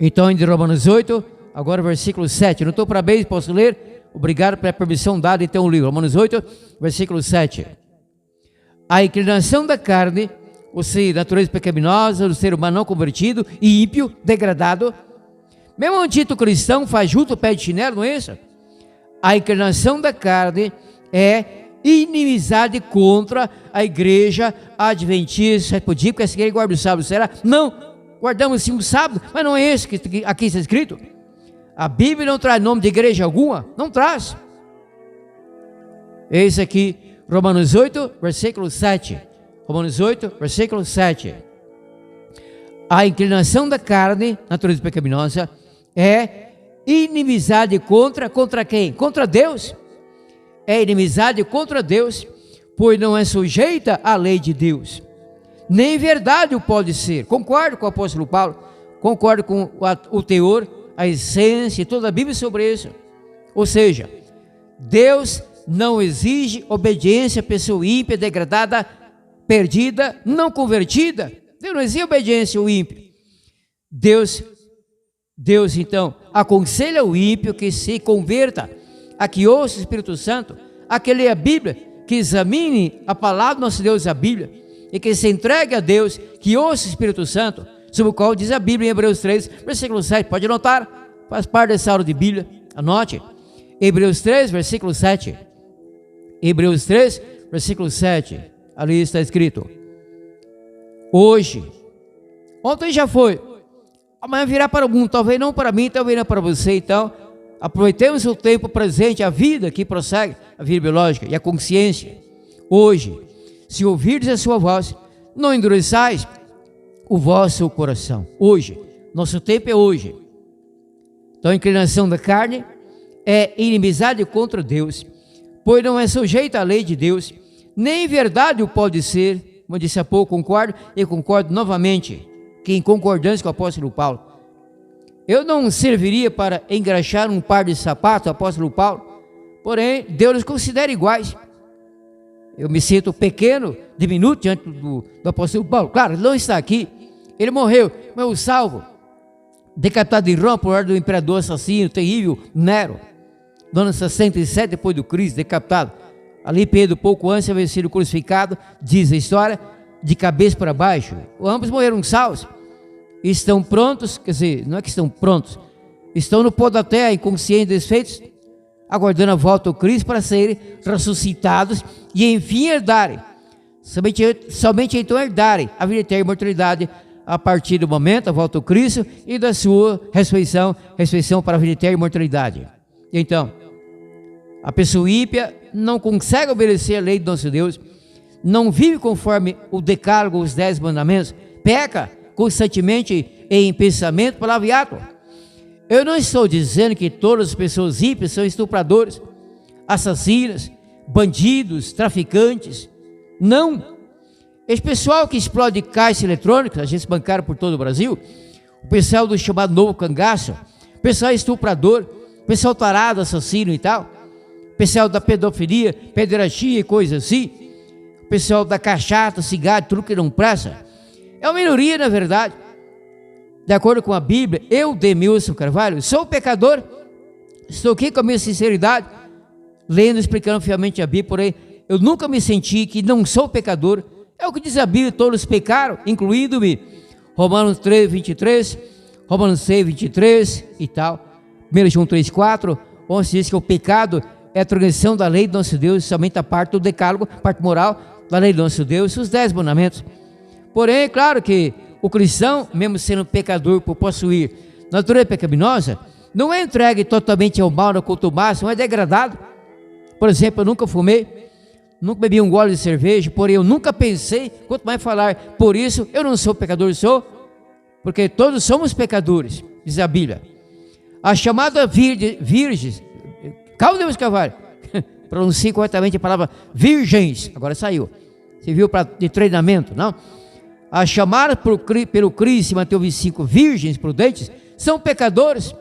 Então, em Romanos 8, agora o versículo 7. Não estou parabéns, posso ler? Obrigado pela permissão dada, então o livro. Romanos 8, versículo 7. A inclinação da carne, ou seja, natureza pecaminosa do ser humano não convertido e ímpio, degradado. Mesmo um dito cristão faz junto o pé de chinelo, não é isso? A inclinação da carne é inimizade contra a igreja adventista, sétimo dia, porque essa igreja guarda o sábado, será? Não! Guardamos sim o sábado, mas não é esse que aqui está escrito. A Bíblia não traz nome de igreja alguma, não traz. Esse aqui, Romanos 8, versículo 7. Romanos 8, versículo 7. A inclinação da carne, natureza pecaminosa, é inimizade contra quem? Contra Deus. É inimizade contra Deus, pois não é sujeita à lei de Deus. Nem verdade o pode ser. Concordo com o apóstolo Paulo, concordo com o teor, a essência e toda a Bíblia sobre isso. Ou seja, Deus não exige obediência à pessoa ímpia, degradada, perdida, não convertida. Deus não exige obediência ao ímpio. Deus então aconselha o ímpio que se converta, a que ouça o Espírito Santo, a que leia a Bíblia, que examine a palavra do nosso Deus, a Bíblia, e que se entregue a Deus, que ouça o Espírito Santo, sobre o qual diz a Bíblia em Hebreus 3, versículo 7. Pode anotar, faz parte dessa aula de Bíblia, anote. Hebreus 3, versículo 7. Hebreus 3, versículo 7. Ali está escrito: hoje, ontem já foi, amanhã virá para algum, talvez não para mim, talvez não para você. Então, aproveitemos o tempo presente, a vida que prossegue, a vida biológica e a consciência. Hoje, se ouvirdes a sua voz, não endureçais o vosso coração. Hoje, nosso tempo é hoje. Então, a inclinação da carne é inimizade contra Deus, pois não é sujeita à lei de Deus, nem verdade o pode ser. Como eu disse há pouco, concordo, e concordo novamente, que em concordância com o apóstolo Paulo. Eu não serviria para engraxar um par de sapatos, apóstolo Paulo, porém, Deus nos considera iguais. Eu me sinto pequeno, diminuto diante do apóstolo Paulo. Claro, ele não está aqui, ele morreu, mas eu salvo, decapitado em Roma por ordem do imperador assassino, terrível, Nero, no ano 67 depois do Cristo, decapitado. Ali Pedro, pouco antes de haver sido crucificado, diz a história, de cabeça para baixo. Ambos morreram salvos. Estão prontos, quer dizer, não é que estão prontos, estão no pó da terra, inconscientes, desfeitos, aguardando a volta do Cristo para serem ressuscitados e enfim herdarem, somente então herdarem a vida eterna e imortalidade a partir do momento da volta do Cristo e da sua ressurreição para a vida eterna e imortalidade. Então, a pessoa ímpia não consegue obedecer a lei do nosso Deus, não vive conforme o decálogo, os 10 mandamentos, peca constantemente em pensamento, palavra e ato. Eu não estou dizendo que todas as pessoas ímpias são estupradores, assassinas, bandidos, traficantes. Não. Esse pessoal que explode caixas eletrônicas, agentes bancários por todo o Brasil, o pessoal do chamado novo cangaço, o pessoal estuprador, o pessoal tarado, assassino e tal, o pessoal da pedofilia, pederastia e coisas assim, o pessoal da cachaça, cigarro, tudo que não presta, é uma minoria na verdade. De acordo com a Bíblia, eu, Demilson Carvalho, sou pecador, estou aqui com a minha sinceridade, lendo e explicando fielmente a Bíblia, porém, eu nunca me senti que não sou pecador. É o que diz a Bíblia, todos pecaram, incluindo-me. Romanos 3, 23, Romanos 6, 23 e tal. 1 João 3, 4, onde se diz que o pecado é a transgressão da lei do nosso Deus, somente a parte do decálogo, parte moral da lei do nosso Deus, os 10 mandamentos. Porém, é claro que o cristão, mesmo sendo pecador por possuir natureza pecaminosa, não é entregue totalmente ao mal, na contumácia, não é degradado. Por exemplo, eu nunca fumei, nunca bebi um gole de cerveja, porém eu nunca pensei, quanto mais falar, por isso eu não sou pecador, sou, porque todos somos pecadores, diz a Bíblia. A chamada virgens, calma Deus Carvalho, pronuncie corretamente a palavra virgens, agora saiu, você viu de treinamento, não? A chamada pelo Cristo, Mateus 25, virgens prudentes, são pecadores.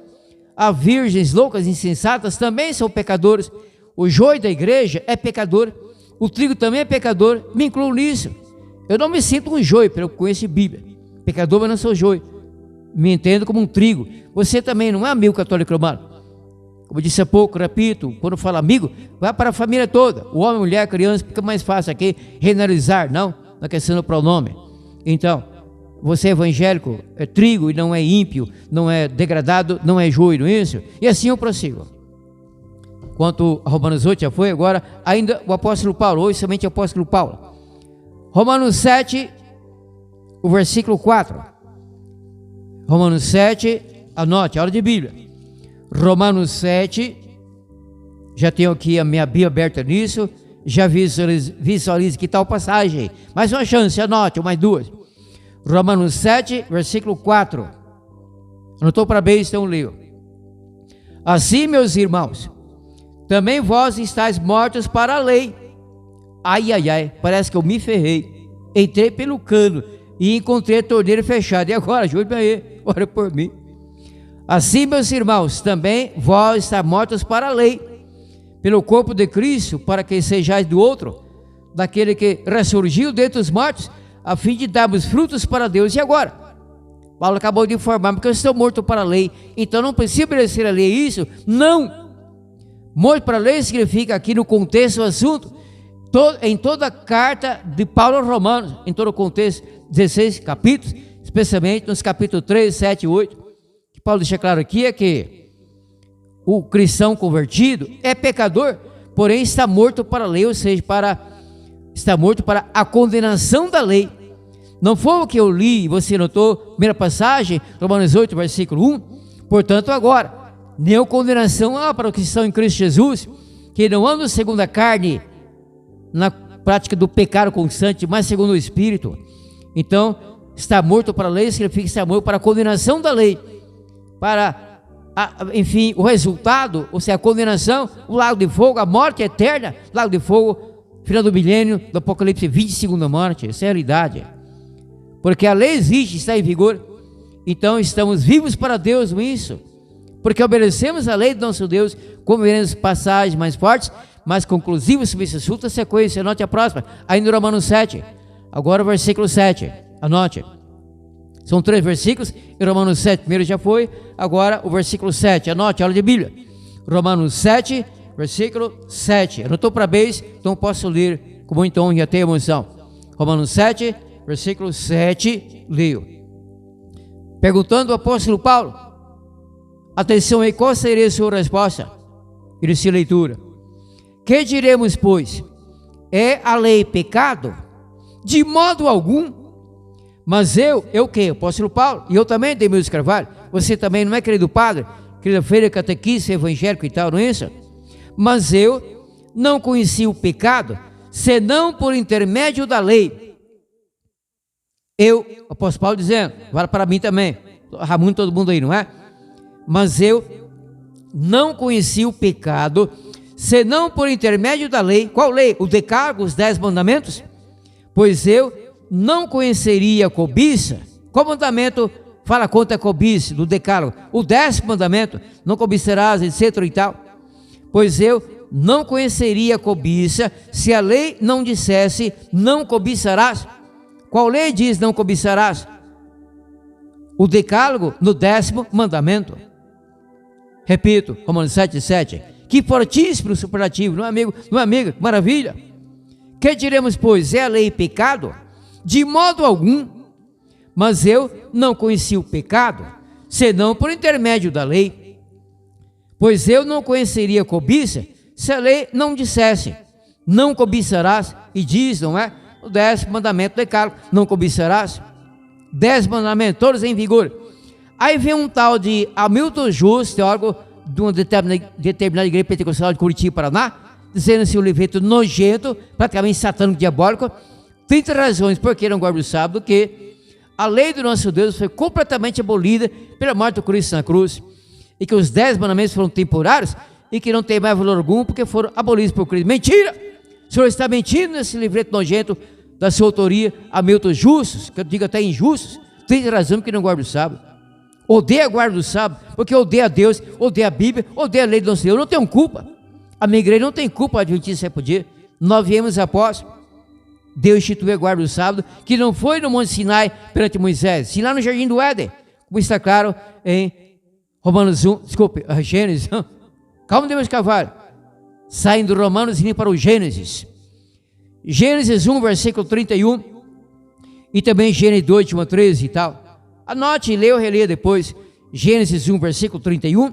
As virgens loucas, insensatas, também são pecadores. O joio da igreja é pecador, o trigo também é pecador, me incluo nisso. Eu não me sinto um joio, pelo que conheço Bíblia. Pecador, mas não sou joio. Me entendo como um trigo. Você também não é amigo católico romano. Como eu disse há pouco, repito, quando falo amigo, vai para a família toda. O homem, mulher, criança, fica mais fácil aqui generalizar, não, na questão do pronome. Então, você é evangélico, é trigo e não é ímpio, não é degradado, não é joio, não é isso? E assim eu prossigo. Quanto a Romanos 8 já foi, agora ainda o apóstolo Paulo, hoje somente o apóstolo Paulo. Romanos 7, o versículo 4. Romanos 7, anote, aula de Bíblia. Romanos 7, já tenho aqui a minha Bíblia aberta nisso, já visualize que tal passagem. Mais uma chance, anote, ou mais duas. Romanos 7, versículo 4. Anotou para bem, então leio. Assim, meus irmãos, também vós estáis mortos para a lei. Ai, ai, ai, parece que eu me ferrei. Entrei pelo cano e encontrei a torneira fechada. E agora, ajude-me aí, ora por mim. Assim, meus irmãos, também vós estáis mortos para a lei, pelo corpo de Cristo, para que sejais do outro, daquele que ressurgiu dentre os mortos, a fim de darmos frutos para Deus. E agora? Paulo acabou de informar, porque eu estou morto para a lei, então não preciso obedecer a lei, isso? Não! Morto para a lei significa aqui no contexto do assunto, em toda a carta de Paulo aos Romanos, em todo o contexto, 16 capítulos, especialmente nos capítulos 3, 7 e 8, que Paulo deixa claro aqui é que o cristão convertido é pecador, porém está morto para a lei, ou seja, está morto para a condenação da lei. Não foi o que eu li, você notou, primeira passagem, Romanos 8, versículo 1, portanto agora, nenhuma condenação há para os que estão em Cristo Jesus, que não andam segundo a carne, na prática do pecado constante, mas segundo o Espírito. Então, está morto para a lei, significa estar morto para a condenação da lei, para, enfim, o resultado, ou seja, a condenação, o lago de fogo, a morte eterna, lago de fogo, final do milênio, do Apocalipse 20, segunda morte, essa é a realidade. Porque a lei existe, está em vigor, então estamos vivos para Deus com isso, porque obedecemos a lei do nosso Deus, como veremos passagens mais fortes, mais conclusivas sobre esse assunto. A sequência, anote a próxima, ainda no Romanos 7, agora o versículo 7, anote, são 3 versículos, em Romanos 7, primeiro já foi, agora o versículo 7, anote, aula de Bíblia, Romanos 7, versículo 7, anotou para bem, então posso ler com muita honra e até emoção. Romanos 7, versículo 7, leio, perguntando ao apóstolo Paulo, atenção aí, qual seria a sua resposta? Inicia a leitura. Que diremos, pois? É a lei pecado? De modo algum. Mas eu que? Apóstolo Paulo, e eu também, Demilson Carvalho, você também não é, querido padre, querida feira, catequista, evangélico e tal, não é isso? Mas eu não conheci o pecado, senão por intermédio da lei. Eu, apóstolo Paulo dizendo, vale para mim também, Ramundo, todo mundo aí, não é? Mas eu não conheci o pecado, senão por intermédio da lei. Qual lei? O decálogo, os 10 mandamentos? pois eu não conheceria a cobiça. Qual mandamento fala contra a cobiça do decálogo? O 10º mandamento, não cobiçarás, etc. e tal. Pois eu não conheceria a cobiça se a lei não dissesse não cobiçarás. Qual lei diz não cobiçarás? O decálogo no 10º mandamento. Repito, Romanos 7:7. Que fortíssimo superlativo, não é amigo? Não é amiga? Maravilha. Que diremos, pois, é a lei pecado? De modo algum. Mas eu não conheci o pecado, senão por intermédio da lei. Pois eu não conheceria a cobiça, se a lei não dissesse, não cobiçarás, e diz, não é? O 10º mandamento do decálogo, não cobiçarás. 10 mandamentos, todos em vigor. Aí vem um tal de Hamilton Jus, teólogo de uma determinada igreja pentecostal de Curitiba, Paraná, dizendo assim, um livreto nojento, praticamente satânico, diabólico, 30 razões por que não guarda o sábado, que a lei do nosso Deus foi completamente abolida pela morte do Cristo na cruz, e que os 10 mandamentos foram temporários, e que não tem mais valor algum, porque foram abolidos por Cristo. Mentira! O senhor está mentindo nesse livreto nojento da sua autoria, Hamilton Justus, que eu digo até injustos, 30 razões porque não guarda o sábado. Odeia a guarda do sábado, porque odeia a Deus, odeia a Bíblia, odeia a lei do nosso Deus. Eu não tenho culpa. A minha igreja não tem culpa, a Adventista é por dia. 9 anos após, Deus instituiu a guarda do sábado, que não foi no Monte Sinai perante Moisés, sim lá no Jardim do Éden, como está claro em Gênesis. Calma, Deus Carvalho. Saindo do Romanos e indo para o Gênesis. Gênesis 1, versículo 31, e também Gênesis 2, de 1 a 13 e tal. Anote, leia ou releia depois. Gênesis 1, versículo 31,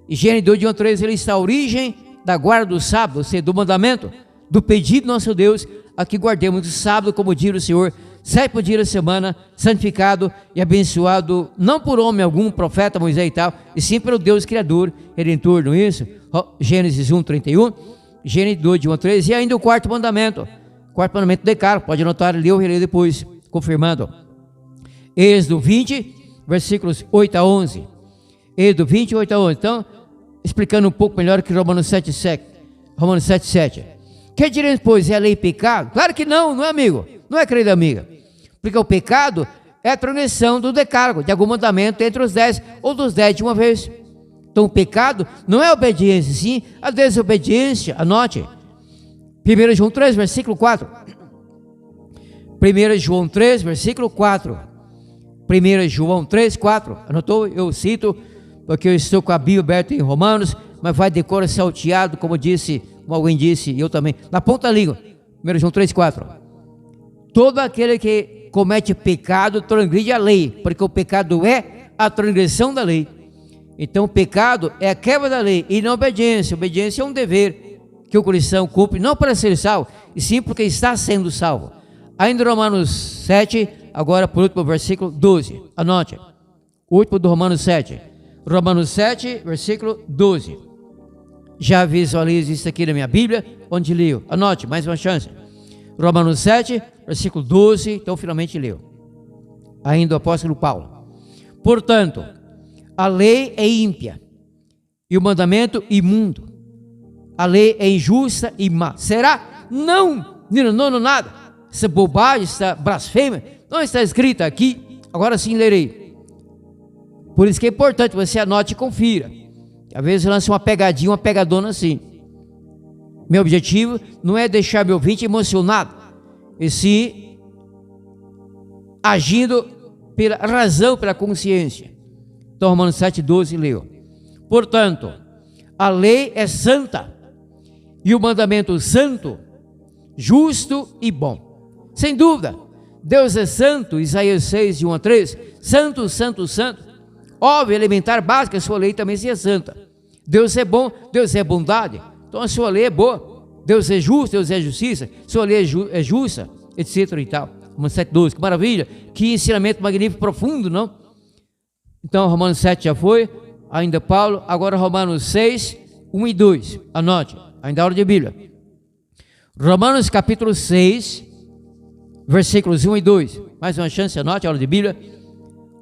e Gênesis 2, de 1 a 13, ele está a origem da guarda do sábado, ou seja, do mandamento, do pedido do nosso Deus, a que guardemos o sábado como dia do Senhor, 7º dia da semana, santificado e abençoado, não por homem algum, profeta, Moisés e tal, e sim pelo Deus Criador, Redentor, não é isso? Gênesis 1, 31, Gênesis 2, de 1 a 13, e ainda o 4º mandamento do decálogo, pode anotar, ler ou reler depois, confirmando. Êxodo 20, versículos 8 a 11. Êxodo 20, 8 a 11. Então, explicando um pouco melhor que Romanos 7, 7. Que diremos, pois, é a lei pecado? Claro que não, não é, amigo? Não é, querida amiga? Porque o pecado é a transgressão do decálogo, de algum mandamento entre os 10 ou dos 10 de uma vez. Então, o pecado não é obediência, sim a desobediência. Anote. 1 João 3, versículo 4. 1 João 3, versículo 4. 1 João 3, 4. Anotou? Eu cito, porque eu estou com a Bíblia aberta em Romanos, mas vai decorar salteado, como alguém disse, e eu também, na ponta da língua. 1 João 3, 4. Todo aquele que comete pecado transgride a lei, porque o pecado é a transgressão da lei. Então o pecado é a quebra da lei e não a obediência. Obediência é um dever que o cristão cumpre, não para ser salvo, e sim porque está sendo salvo. Ainda Romanos 7, agora por último, versículo 12. Anote. O último do Romanos 7. Romanos 7, versículo 12. Já visualizo isso aqui na minha Bíblia, onde leio. Anote, mais uma chance. Romanos 7, versículo 12. Então finalmente leu. Ainda o apóstolo Paulo. Portanto, a lei é ímpia e o mandamento imundo. A lei é injusta e má. Será? Não, nada. Essa bobagem, essa blasfêmia, não está escrita aqui. Agora sim lerei. Por isso que é importante você anote e confira. Às vezes lança uma pegadinha, uma pegadona assim. Meu objetivo não é deixar meu ouvinte emocionado, e sim agindo pela razão, pela consciência. Então Romanos 7,12 leu. Portanto, a lei é santa e o mandamento santo, justo e bom. Sem dúvida, Deus é santo, Isaías 6, de 1 a 3, santo, santo, santo. Óbvio, elementar, básica, a sua lei também seja santa. Deus é bom, Deus é bondade, então a sua lei é boa. Deus é justo, Deus é justiça, sua lei é justa, etc e tal. Romanos 7,12, que maravilha, que ensinamento magnífico, profundo, não? Então Romanos 7 já foi, ainda Paulo, agora Romanos 6, 1 e 2, anote, ainda a hora de Bíblia. Romanos capítulo 6, versículos 1 e 2, mais uma chance, anote a hora de Bíblia.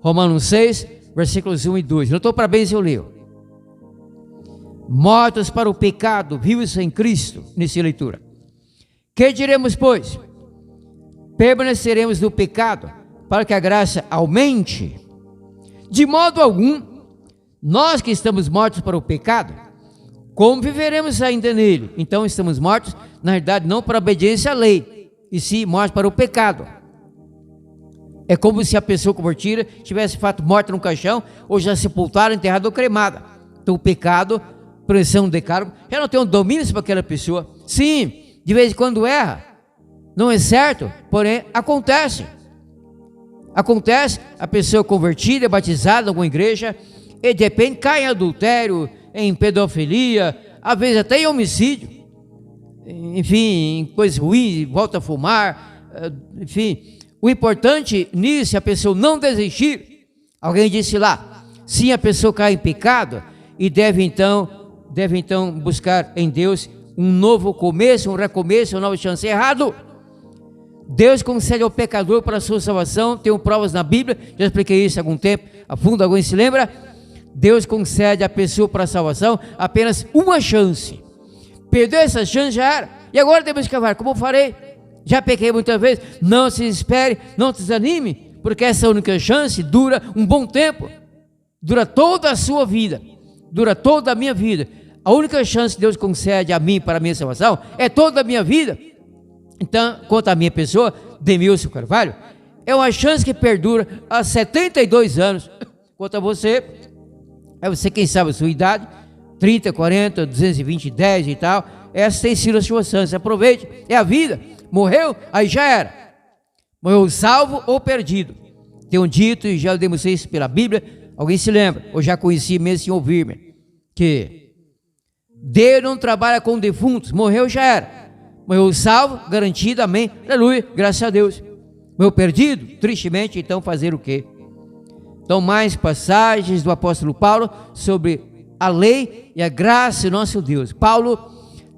Romanos 6, versículos 1 e 2, não estou para bem se eu leio. Mortos para o pecado, vivos em Cristo, nessa leitura. Que diremos, pois? permaneceremos no pecado para que a graça aumente? De modo algum. Nós que estamos mortos para o pecado, como viveremos ainda nele? Então estamos mortos, na verdade, não para a obediência à lei, e sim mortos para o pecado. É como se a pessoa convertida tivesse fato morta no caixão, ou já sepultada, enterrada ou cremada. Então o pecado, pressão, decálogo, já não tem um domínio sobre aquela pessoa. Sim, de vez em quando erra, não é certo, porém acontece. Acontece, a pessoa convertida, batizada em alguma igreja, e de repente cai em adultério, em pedofilia, às vezes até em homicídio, enfim, em coisas ruins, volta a fumar, enfim. O importante nisso é a pessoa não desistir. Alguém disse lá, sim, a pessoa cai em pecado e deve então buscar em Deus um novo começo, um recomeço, uma nova chance. Errado. Deus concede ao pecador para a sua salvação, tenho provas na Bíblia, já expliquei isso há algum tempo, a fundo, alguém se lembra? Deus concede à pessoa para a salvação apenas uma chance. Perdeu essa chance, já era. E agora temos que cavar, como eu farei? Já pequei muitas vezes. Não se espere, não se desanime, porque essa única chance dura um bom tempo, dura toda a sua vida, dura toda a minha vida. A única chance que Deus concede a mim para a minha salvação é toda a minha vida. Então, quanto à minha pessoa, Demilson Carvalho, é uma chance que perdura há 72 anos. Quanto a você, é você quem sabe a sua idade, 30, 40, 220, 10 e tal, essa tem sido a sua chance, aproveite, é a vida. Morreu, aí já era. Morreu salvo ou perdido. Tem um dito, e já demonstrei isso pela Bíblia, alguém se lembra, ou já conheci mesmo sem ouvir-me, que Deus não trabalha com defuntos, morreu, já era. Morreu salvo, garantido, amém, aleluia, graças a Deus. Morreu perdido, tristemente, então fazer o quê? Então mais passagens do apóstolo Paulo sobre a lei e a graça de nosso Deus. Paulo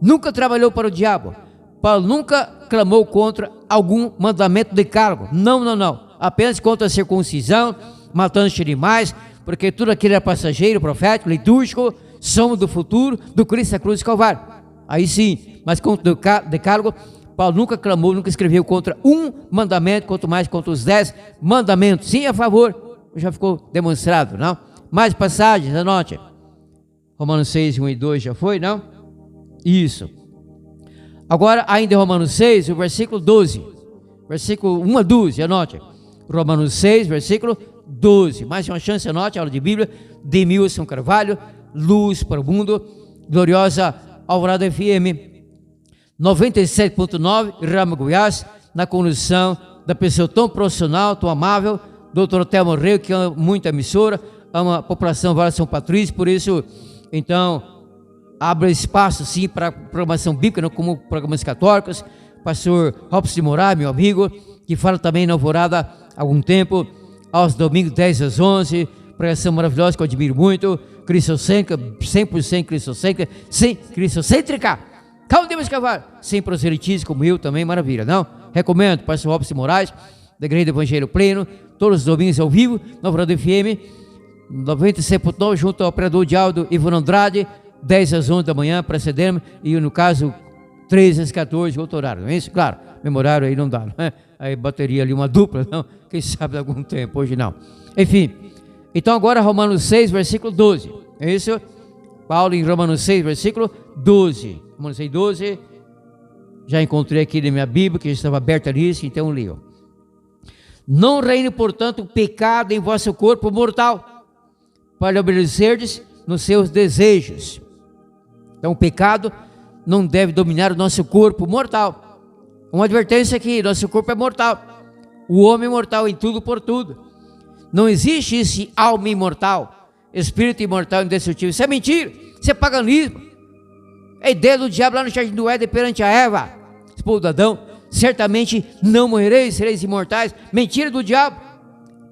nunca trabalhou para o diabo. Paulo nunca clamou contra algum mandamento de cargo. Não. Apenas contra a circuncisão, matando os animais, porque tudo aquilo era passageiro, profético, litúrgico, sombra do futuro, do Cristo da cruz do Calvário. Aí sim, mas contra o decálogo, Paulo nunca clamou, nunca escreveu contra um mandamento, quanto mais contra os 10 mandamentos. Sim, a favor, já ficou demonstrado, não? Mais passagens, anote. Romanos 6, 1 e 2 já foi, não? Isso. Agora, ainda em Romanos 6, o versículo 12. Versículo 1 a 12, anote. Romanos 6, versículo 12. Mais uma chance, anote, aula de Bíblia. Demilson Carvalho, Luz para o Mundo, gloriosa Alvorada FM 97.9, Rama Goiás, na condução da pessoa tão profissional, tão amável, doutor Telmo Reu, que ama muito a emissora, ama a população Vale São Patrício, por isso, então, abre espaço sim para programação bíblica, não como programas católicos. Pastor Robson de Moraes, meu amigo, que fala também na Alvorada há algum tempo, aos domingos 10 às 11, pregação maravilhosa que eu admiro muito, cristocêntrica, 100% cristocêntrica, sem cristocêntrica, calma Deus Carvalho, sem proselitismo como eu também, maravilha, não? Recomendo, pastor Robson de Moraes, da Igreja do Evangelho Pleno, todos os domingos ao vivo, na Alvorada FM 97.9, junto ao operador de áudio Ivone Andrade, 10 às 11 da manhã, precedemos, e no caso 13 às 14, outro horário, não é isso? Claro, mesmo horário aí não dá, não é? Aí bateria ali uma dupla, não? Quem sabe há algum tempo, hoje não. Enfim, então agora Romanos 6, versículo 12, é isso? Paulo em Romanos 6, versículo 12, Romanos 6, 12, já encontrei aqui na minha Bíblia, que já estava aberta ali, então leio. Não reine, portanto, o pecado em vosso corpo mortal, para obedecerdes nos seus desejos. Então o pecado não deve dominar o nosso corpo mortal. Uma advertência aqui, nosso corpo é mortal. O homem é mortal em tudo por tudo. Não existe esse alma imortal, espírito imortal indestrutível. Isso é mentira, isso é paganismo. É ideia do diabo lá no jardim do Éden perante a Eva, esposa de Adão. Certamente não morrereis, sereis imortais. Mentira do diabo.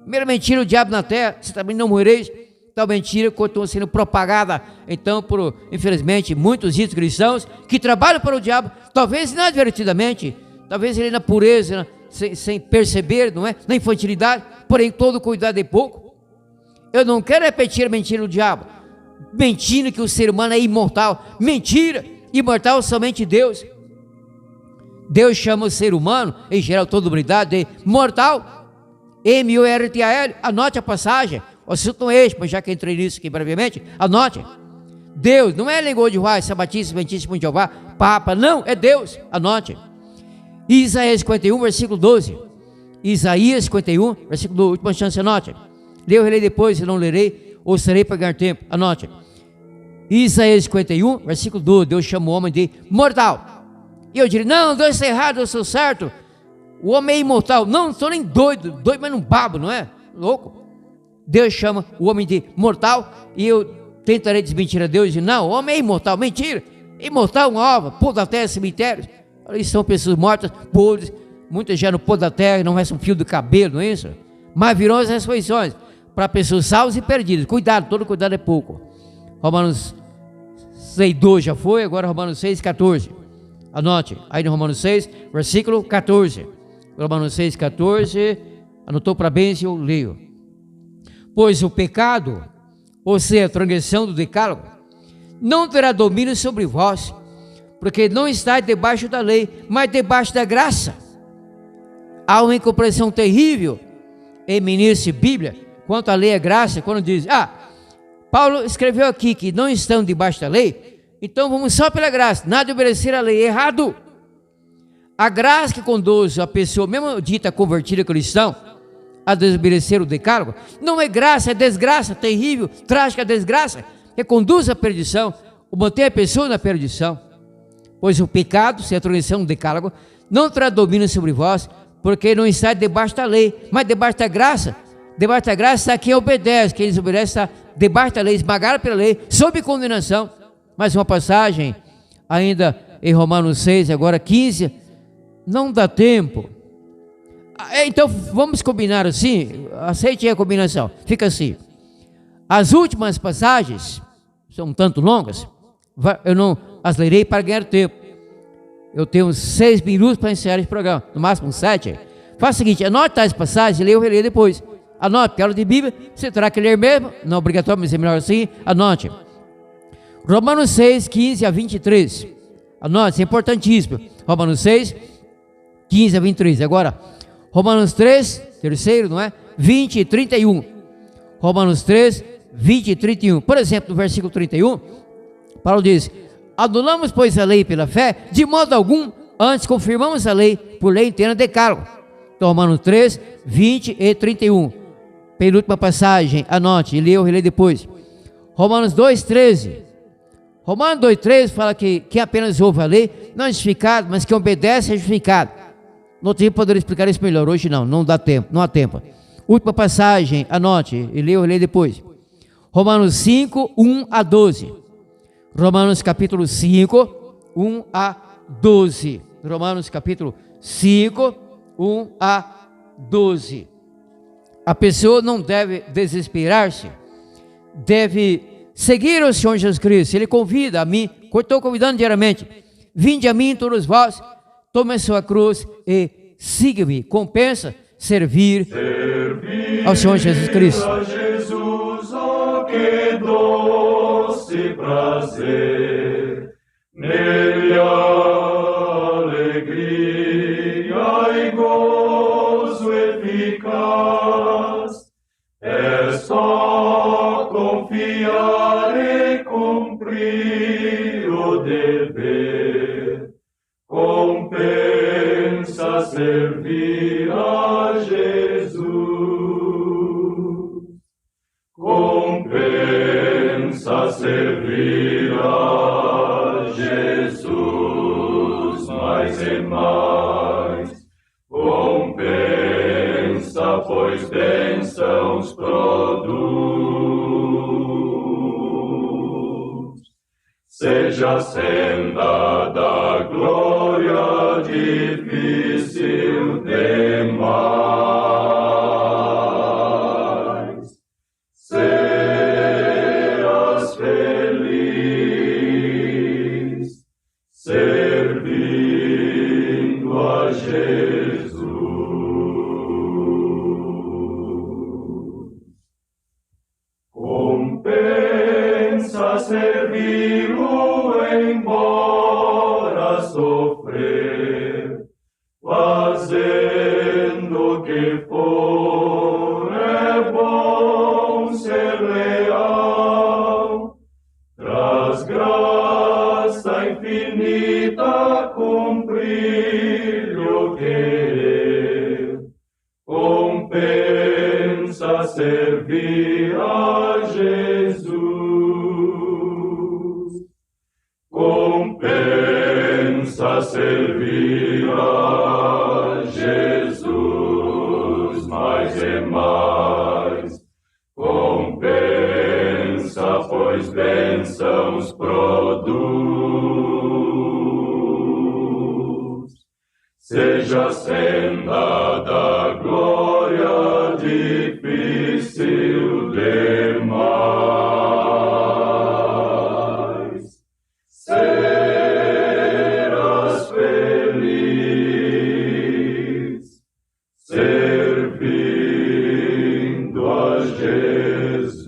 Primeira mentira do diabo na terra, você também não morrereis. Tal mentira continua sendo propagada, então, por, infelizmente, muitos ditos cristãos que trabalham para o diabo, talvez inadvertidamente, talvez ele na pureza, sem perceber, não é? Na infantilidade, porém todo cuidado é pouco. Eu não quero repetir a mentira do diabo, mentindo que o ser humano é imortal. Mentira, imortal somente Deus. Deus chama o ser humano, em geral toda a humanidade, de mortal. M-U-R-T-A-L, anote a passagem. O assunto não é este, mas já que entrei nisso aqui brevemente, anote. Deus, não é língua de Jeová, sabatista, adventista de Jeová, Papa, não, é Deus, anote. Isaías 51, versículo 12. Isaías 51, versículo 12, última chance, anote. Leio, relei depois, se não lerei, ou serei para ganhar tempo, anote. Isaías 51, versículo 12, Deus chama o homem de mortal. E eu diria, não, Deus está errado, eu sou certo. O homem é imortal. Não sou nem doido, mas não babo, não é? Louco. Deus chama o homem de mortal, e eu tentarei desmentir a Deus e dizer, não, o homem é imortal, mentira. Imortal, uma ova, pó da terra, cemitérios. Eles são pessoas mortas, podres, muitas já no pó da terra, não resta um fio do cabelo, não é isso? Mas virão as ressurreições para pessoas salvas e perdidas. Cuidado, todo cuidado é pouco. Romanos 6:2 já foi, agora Romanos 6:14. Anote, aí no Romanos 6, versículo 14. Romanos 6:14, anotou para bem se eu leio. Pois o pecado, ou seja, a transgressão do decálogo, não terá domínio sobre vós, porque não está debaixo da lei, mas debaixo da graça. Há uma incompreensão terrível em ministros de Bíblia, quanto à lei é graça, quando diz, Paulo escreveu aqui que não estão debaixo da lei, então vamos só pela graça, nada de obedecer à lei, errado. A graça que conduz a pessoa, mesmo dita convertida cristão, a desobedecer o decálogo, não é graça, é desgraça, terrível, trágica desgraça, que conduz à perdição, ou mantém a pessoa na perdição. Pois o pecado, se a transgressão do decálogo, não terá domínio sobre vós, porque não está debaixo da lei, mas debaixo da graça. Debaixo da graça está quem obedece, quem desobedece está debaixo da lei, esmagado pela lei, sob condenação. Mais uma passagem, ainda em Romanos 6, agora 15, não dá tempo. Então vamos combinar assim, aceite a combinação, fica assim. As últimas passagens são um tanto longas, eu não as lerei para ganhar tempo. Eu tenho 6 minutos para encerrar esse programa, no máximo 7. Faça o seguinte, anote as passagens e leia ou releia depois. Anote, porque a aula de Bíblia você terá que ler mesmo, não é obrigatório, mas é melhor assim, anote. Romanos 6, 15 a 23. Anote, isso é importantíssimo. Romanos 6, 15 a 23. Agora, Romanos 3, terceiro, não é? 20 e 31. Romanos 3, 20 e 31. Por exemplo, no versículo 31, Paulo diz, anulamos, pois, a lei pela fé, de modo algum, antes confirmamos a lei por lei inteira decálogo. Então, Romanos 3, 20 e 31. Penúltima passagem, anote, e leia ou relê depois. Romanos 2, 13. Romanos 2, 13 fala que quem apenas ouve a lei não é justificado, mas quem obedece é justificado. No outro dia poderia explicar isso melhor, hoje não dá tempo, não há tempo. Última passagem, anote, e leia ou relê depois. Romanos 5, 1 a 12. Romanos capítulo 5, 1 a 12. Romanos capítulo 5, 1 a 12. A pessoa não deve desesperar-se, deve seguir o Senhor Jesus Cristo. Ele convida a mim, estou convidando diariamente, vinde a mim todos vós, tome a sua cruz e siga-me. Compensa servir ao Senhor Jesus Cristo. Jesus, oh, que doce prazer, nele alegria e gozo eficaz, é só confiar e cumprir o dever, compensa servir a Jesus, compensa servir a Jesus, mais e mais, compensa, pois bênçãos produz. Seja a senda da glória difícil demais, serás feliz servindo a Jesus. Compensa servi-lo embora sofrer, compensa servir a Jesus. Compensa servir a Jesus, mais e mais. Compensa, pois bênçãos produz. Seja a senda da glória difícil demais. Serás feliz, servindo a Jesus.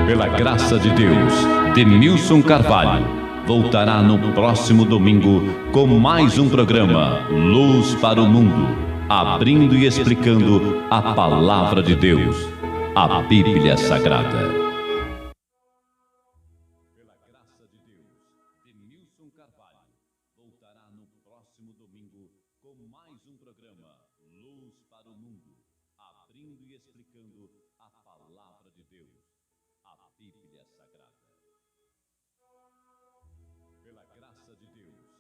Pela graça de Deus, Demilson Carvalho voltará no próximo domingo com mais um programa Luz para o Mundo, abrindo e explicando a Palavra de Deus, a Bíblia Sagrada. Próximo domingo com mais um programa Luz para o Mundo, a abrindo e explicando a palavra de Deus, a Bíblia Sagrada. Pela graça de Deus,